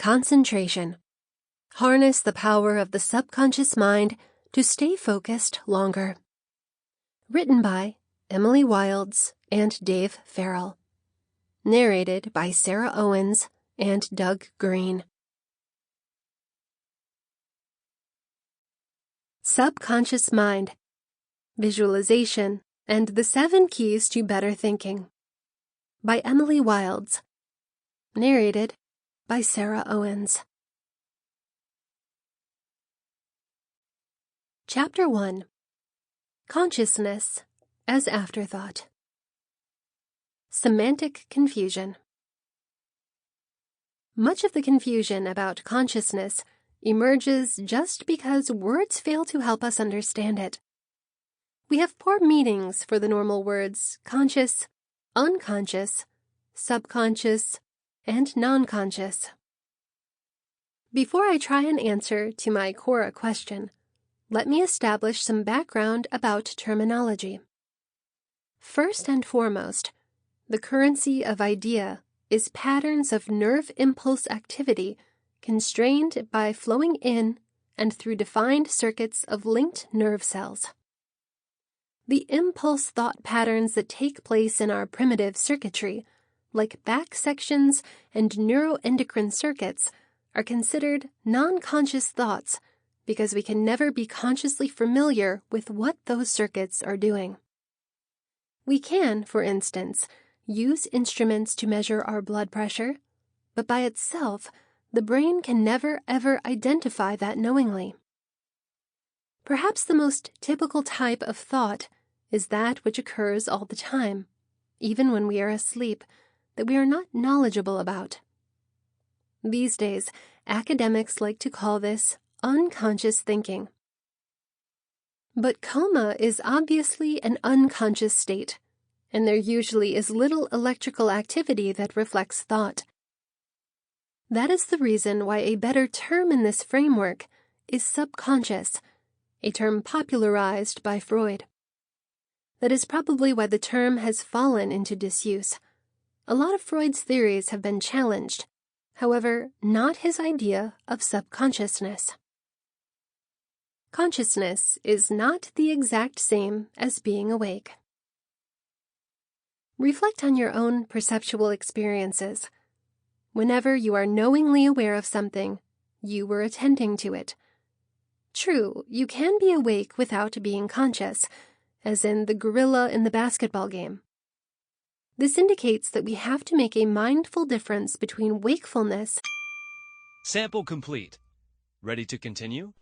Concentration. Harness the power of the subconscious mind to stay focused longer. Written by Emily Wilds and Dave Farrel. Narrated by Sarah Owens and Doug Greene. Subconscious Mind, Visualization, and the 7 Keys to Better Thinking. By Emily Wilds. Narrated by Sarah Owens. Chapter 1. Consciousness as Afterthought. Semantic Confusion. Much of the confusion about consciousness emerges just because words fail to help us understand it. We have poor meanings for the normal words conscious, unconscious, subconscious, and non-conscious. Before I try and answer to my Quora question, let me establish some background about terminology. First and foremost, the currency of idea is patterns of nerve impulse activity constrained by flowing in and through defined circuits of linked nerve cells. The impulse thought patterns that take place in our primitive circuitry, like back sections and neuroendocrine circuits, are considered non-conscious thoughts because we can never be consciously familiar with what those circuits are doing. We can, for instance, use instruments to measure our blood pressure, but by itself, the brain can never ever identify that knowingly. Perhaps the most typical type of thought is that which occurs all the time, even when we are asleep, that we are not knowledgeable about. These days, academics like to call this unconscious thinking. But coma is obviously an unconscious state, and there usually is little electrical activity that reflects thought. That is the reason why a better term in this framework is subconscious, a term popularized by Freud. That is probably why the term has fallen into disuse. A lot of Freud's theories have been challenged, however, not his idea of subconsciousness. Consciousness is not the exact same as being awake. Reflect on your own perceptual experiences. Whenever you are knowingly aware of something, you were attending to it. True, you can be awake without being conscious, as in the gorilla in the basketball game. This indicates that we have to make a mindful difference between wakefulness. Sample complete. Ready to continue?